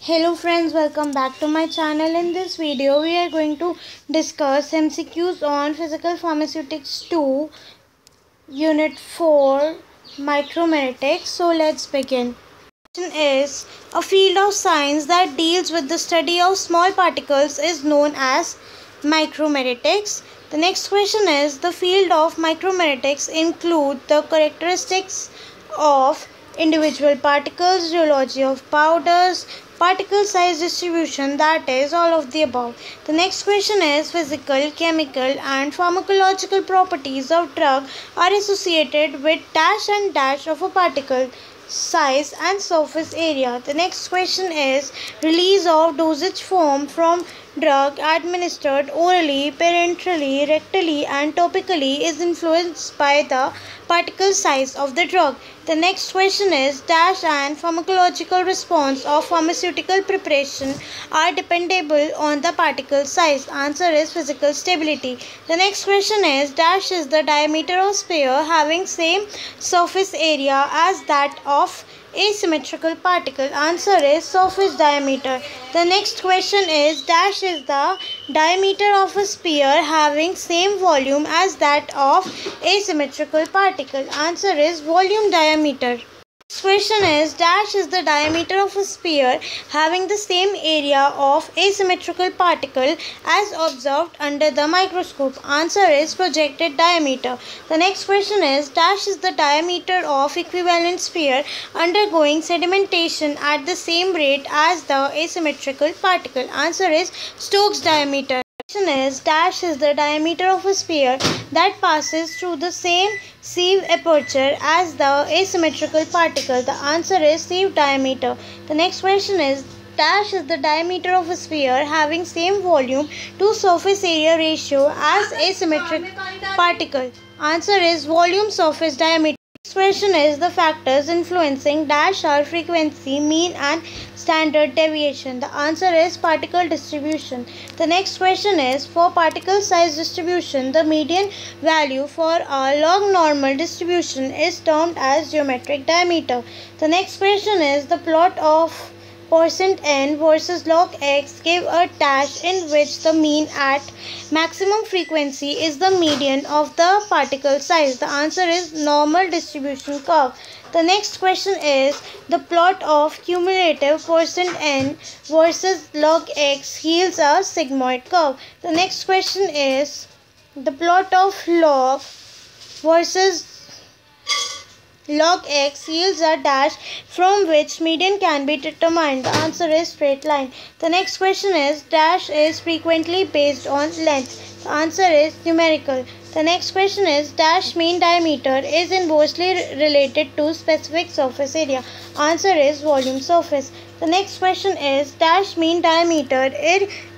Hello friends, welcome back to my channel. In this video we are going to discuss MCQs on Physical Pharmaceutics 2 Unit 4 Micromeritics. So let's begin. Question is, a field of science that deals with the study of small particles is known as micromeritics. The next question is, the field of micromeritics include the characteristics of individual particles, geology of powders, particle size distribution, that is all of the above. The next question is, physical, chemical and pharmacological properties of drug are associated with dash and dash of a particle size and surface area. The next question is, release of dosage form from drug administered orally, parenterally, rectally and topically is influenced by the particle size of the drug. The next question is, dash and pharmacological response of pharmaceutical preparation are dependable on the particle size. Answer is physical stability. The next question is, dash is the diameter of sphere having same surface area as that of asymmetrical particle. Answer is surface diameter. The next question is, dash is the diameter of a sphere having same volume as that of asymmetrical particle. Answer is volume diameter. Next question is, dash is the diameter of a sphere having the same area of asymmetrical particle as observed under the microscope. Answer is projected diameter. The next question is, dash is the diameter of equivalent sphere undergoing sedimentation at the same rate as the asymmetrical particle. Answer is Stokes diameter. Question is, dash is the diameter of a sphere that passes through the same sieve aperture as the asymmetrical particle. The answer is sieve diameter. The next question is, dash is the diameter of a sphere having same volume to surface area ratio as asymmetric particle. Answer is volume surface diameter. Next question is, the factors influencing dash are frequency, mean and standard deviation. The answer is particle distribution. The next question is, for particle size distribution, the median value for a log normal distribution is termed as geometric diameter. The next question is, the plot of %n versus log x give a dash in which the mean at maximum frequency is the median of the particle size. The answer is normal distribution curve. The next question is, the plot of cumulative %n versus log x yields a sigmoid curve. The next question is, the plot of log versus log x yields a dash from which median can be determined. The answer is straight line. The next question is, dash is frequently based on length. The answer is numerical. The next question is, dash mean diameter is inversely related to specific surface area. Answer is volume surface. The next question is, dash mean diameter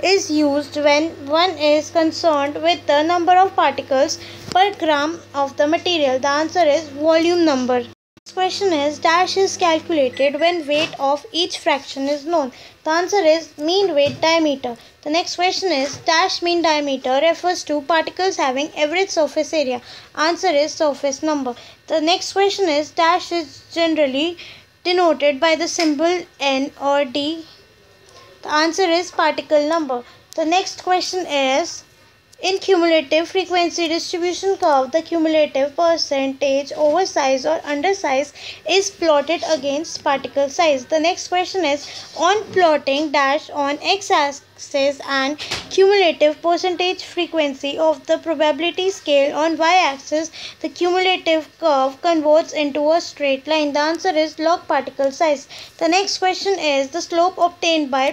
is used when one is concerned with the number of particles per gram of the material. The answer is volume number. Next question is, dash is calculated when weight of each fraction is known. The answer is mean weight diameter. The next question is, dash mean diameter refers to particles having average surface area. Answer is surface number. The next question is, dash is generally denoted by the symbol n or d. The answer is particle number. The next question is, in cumulative frequency distribution curve, the cumulative percentage over size or undersize is plotted against particle size. The next question is, on plotting dash on x-axis and cumulative percentage frequency of the probability scale on y-axis, the cumulative curve converts into a straight line. The answer is log particle size. The next question is, the slope obtained by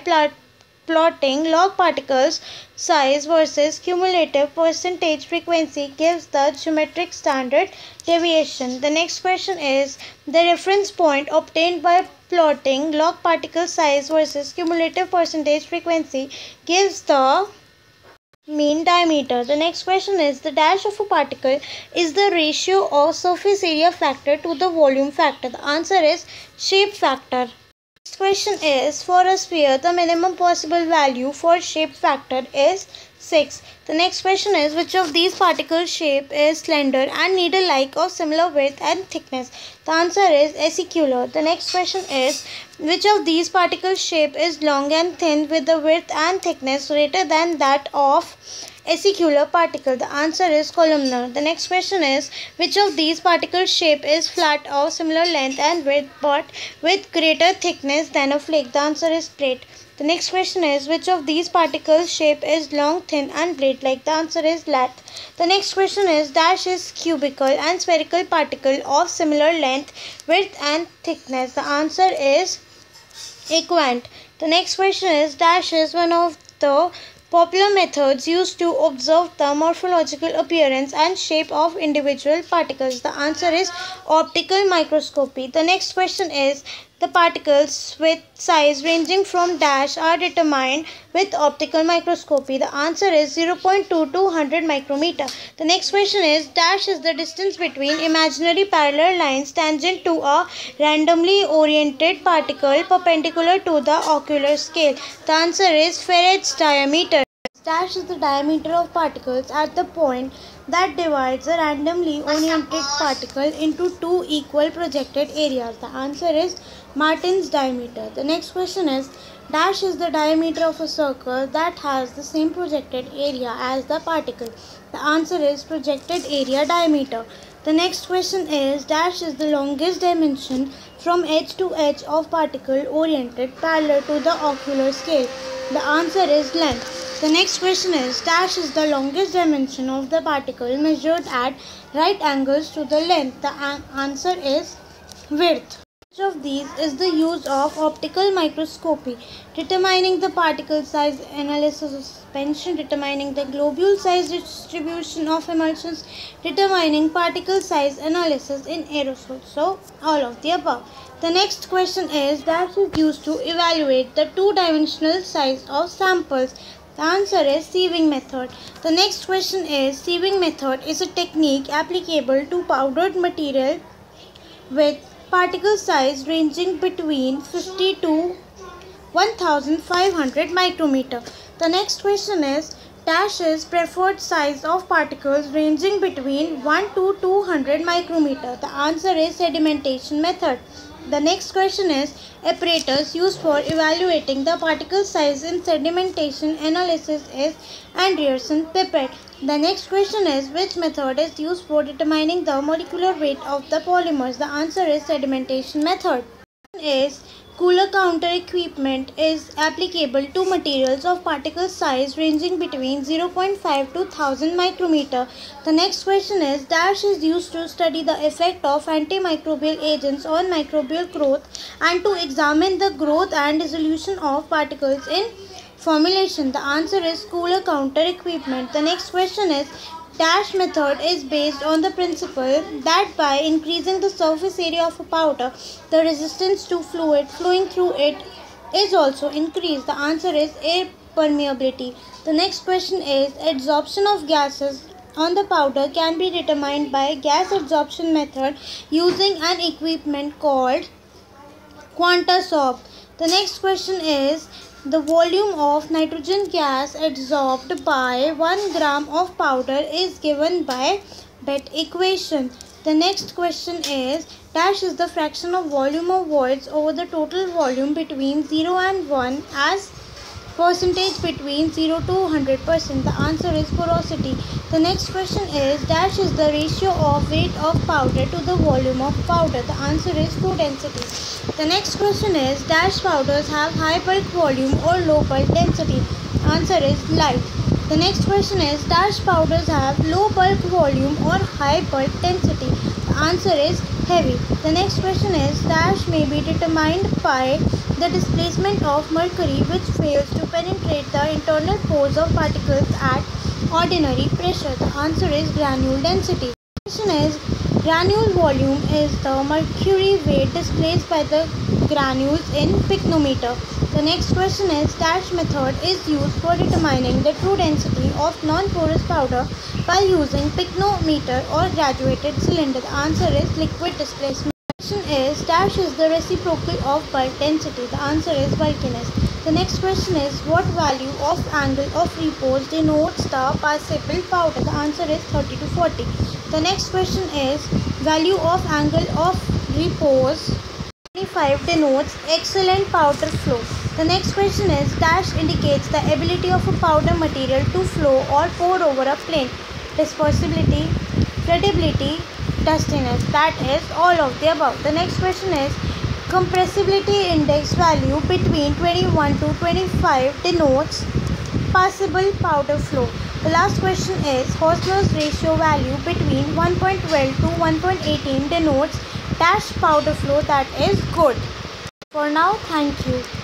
plotting log particles size versus cumulative percentage frequency gives the geometric standard deviation. The next question is, the reference point obtained by plotting log particle size versus cumulative percentage frequency gives the mean diameter. The next question is, the dash of a particle is the ratio of surface area factor to the volume factor. The answer is shape factor. Next question is, for a sphere, the minimum possible value for shape factor is 6. The next question is, which of these particle shape is slender and needle-like of similar width and thickness? The answer is acicular. The next question is, Which of these particles shape is long and thin with the width and thickness greater than that of acicular particle? The answer is columnar. The next question is, which of these particles shape is flat of similar length and width but with greater thickness than a flake? The answer is plate. The next question is, which of these particles shape is long, thin and plate-like? The answer is lath. The next question is, dash is cubical and spherical particle of similar length, width and thickness. The answer is equant. The next question is, dash is one of the popular methods used to observe the morphological appearance and shape of individual particles. The answer is optical microscopy. The next question is, the particles with size ranging from dash are determined with optical microscopy. The answer is 0.2 to 100 micrometer. The next question is, dash is the distance between imaginary parallel lines tangent to a randomly oriented particle perpendicular to the ocular scale. The answer is Faraday's diameter. Dash is the diameter of particles at the point that divides a randomly oriented particle into two equal projected areas. The answer is Martin's diameter. The next question is, dash is the diameter of a circle that has the same projected area as the particle. The answer is projected area diameter. The next question is, dash is the longest dimension from edge to edge of particle oriented parallel to the ocular scale. The answer is length. The next question is, dash is the longest dimension of the particle measured at right angles to the length. The answer is width. Which of these is the use of optical microscopy? Determining the particle size, analysis of suspension, determining the globule size distribution of emulsions, determining particle size analysis in aerosols. So, all of the above. The next question is, dash is used to evaluate the two-dimensional size of samples. The answer is sieving method. The next question is, sieving method is a technique applicable to powdered material with particle size ranging between 50 to 1500 micrometer. The next question is, dash is preferred size of particles ranging between 1 to 200 micrometer. The answer is sedimentation method. The next question is, apparatus used for evaluating the particle size in sedimentation analysis is Anderson pipette. The next question is, which method is used for determining the molecular weight of the polymers? The answer is sedimentation method. Is Cooler counter equipment is applicable to materials of particle size ranging between 0.5 to 1000 micrometer. The next question is, dash is used to study the effect of antimicrobial agents on microbial growth and to examine the growth and dissolution of particles in formulation. The answer is cooler counter equipment. The next question is, dash method is based on the principle that by increasing the surface area of a powder, the resistance to fluid flowing through it is also increased. The answer is air permeability. The next question is, adsorption of gases on the powder can be determined by gas adsorption method using an equipment called Quantasorb. The next question is, the volume of nitrogen gas adsorbed by 1 gram of powder is given by Bett equation. The next question is, dash is the fraction of volume of voids over the total volume between 0 and 1 as percentage between 0 to 100%. The answer is porosity. The next question is, dash is the ratio of weight of powder to the volume of powder. The answer is flow density. The next question is, dash powders have high bulk volume or low bulk density. Answer is light. The next question is, dash powders have low bulk volume or high bulk density. The answer is heavy. The next question is, dash may be determined by the displacement of mercury which fails to penetrate the internal pores of particles at ordinary pressure. The answer is granule density. The question is, granule volume is the mercury weight displaced by the granules in picnometer. The next question is, dash method is used for determining the true density of non-porous powder by using picnometer or graduated cylinder. The answer is liquid displacement. The question is, dash is the reciprocal of bulk density. The answer is bulkiness. The next question is, what value of angle of repose denotes the passible powder? The answer is 30 to 40. The next question is, value of angle of repose 25 denotes excellent powder flow. The next question is dash indicates the ability of a powder material to flow or pour over a plane. Dispersibility, credibility, dustiness. That is all of the above. The next question is compressibility index value between 21 to 25 denotes passable powder flow. The last question is Hosmer's ratio value between 1.12 to 1.18 denotes dash powder flow, that is good. For now, thank you.